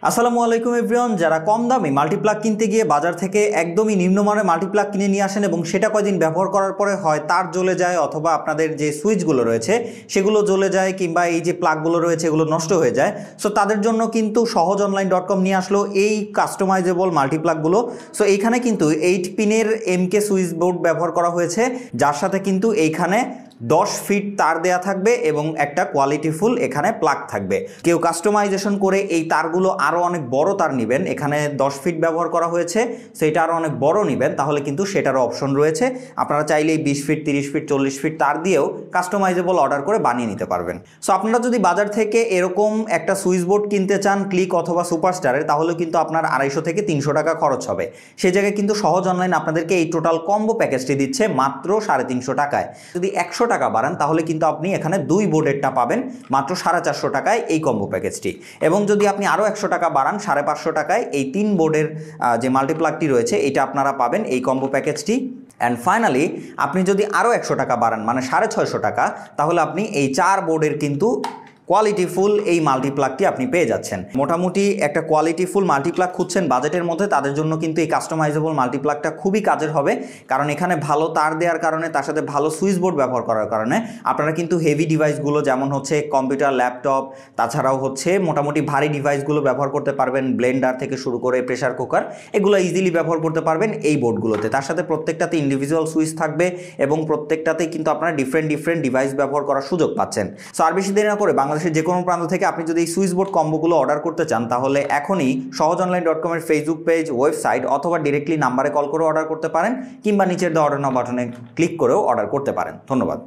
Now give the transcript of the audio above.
আসসালামু আলাইকুম এভরিওয়ান। যারা কম দামে মাল্টিপ্লাগ কিনতে গিয়ে বাজার থেকে একদমই নিম্নমানের মাল্টিপ্লাগ কিনে নিয়ে আসেন এবং সেটা কয়দিন ব্যবহার করার পরে হয় তার জ্বলে যায় অথবা আপনাদের যে সুইচগুলো রয়েছে সেগুলো জ্বলে যায় কিংবা এই যে প্লাগগুলো রয়েছে এগুলো নষ্ট হয়ে যায়, সো তাদের জন্য কিন্তু সহজঅনলাইন.com নিয়ে আসলো এই কাস্টমাইজেবল মাল্টিপ্লাগগুলো। সো এইখানে কিন্তু 8 পিনের MK সুইচ বোর্ড ব্যবহার করা হয়েছে, যার সাথে কিন্তু এইখানে 10 ফিট তার দেয়া থাকবে এবং একটা কোয়ালিটিফুল এখানে প্লাগ থাকবে। কেউ কাস্টমাইজেশন করে এই তারগুলো আরও অনেক বড় তার নেবেন, এখানে 10 ফিট ব্যবহার করা হয়েছে, সেটা আরও অনেক বড় নেবেন তাহলে কিন্তু সেটারও অপশন রয়েছে। আপনারা চাইলেই 20 ফিট 30 ফিট 40 ফিট তার দিয়েও কাস্টমাইজেবল অর্ডার করে বানিয়ে নিতে পারবেন। সো আপনারা যদি বাজার থেকে এরকম একটা সুইচ বোর্ড কিনতে চান ক্লিক অথবা সুপারস্টারের, তাহলে কিন্তু আপনার 250 থেকে 300 টাকা খরচ হবে। সেই জায়গায় কিন্তু সহজ অনলাইন আপনাদেরকে এই টোটাল কম্বো প্যাকেজটি দিচ্ছে মাত্র 350 টাকায়। যদি 100 টাকা বাড়ান তাহলে কিন্তু আপনি এখানে 2 বোর্ডেরটা পাবেন মাত্র 450 টাকায় এই কম্বো প্যাকেজটি, এবং যদি আপনি আরও 100 টাকা বাড়ান 550 টাকায় এই 3 বোর্ডের যে মাল্টিপ্লাগটি রয়েছে এটা আপনারা পাবেন এই কম্বো প্যাকেজটি। অ্যান্ড ফাইনালি আপনি যদি আরও 100 টাকা বাড়ান মানে 650 টাকা, তাহলে আপনি এই 4 বোর্ডের কিন্তু কোয়ালিটিফুল এই মাল্টিপ্লাগটি আপনি পেয়ে যাচ্ছেন। মোটামুটি একটা কোয়ালিটিফুল মাল্টিপ্লাগ খুঁজছেন বাজেটের মধ্যে, তাদের জন্য কিন্তু এই কাস্টমাইজেবল মাল্টিপ্লাগটা খুবই কাজের হবে, কারণ এখানে ভালো তার দেওয়ার কারণে তার সাথে ভালো সুইচ বোর্ড ব্যবহার করার কারণে আপনারা কিন্তু হেভি ডিভাইসগুলো যেমন হচ্ছে কম্পিউটার, ল্যাপটপ, তাছাড়াও হচ্ছে মোটামুটি ভারী ডিভাইসগুলো ব্যবহার করতে পারবেন, ব্লেন্ডার থেকে শুরু করে প্রেসার কুকার, এগুলো ইজিলি ব্যবহার করতে পারবেন এই বোর্ডগুলোতে। তার সাথে প্রত্যেকটাতে ইন্ডিভিজুয়াল সুইচ থাকবে এবং প্রত্যেকটাতেই কিন্তু আপনারা ডিফারেন্ট ডিভাইস ব্যবহার করার সুযোগ পাচ্ছেন। সো আর বেশি দেরি না করে বাংলাদেশের যে কোনো প্রান্ত থেকে আপনি যদি এই সুইচ বোর্ড কম্বোগুলো অর্ডার করতে চান তাহলে এখনই সহজঅনলাইন.com এর ফেসবুক পেজ, ওয়েবসাইট অথবা ডিরেক্টলি নাম্বারে কল করে অর্ডার করতে পারেন, কিংবা নিচের দেওয়া অর্ডার নাও বাটনে ক্লিক করেও অর্ডার করতে পারেন। ধন্যবাদ।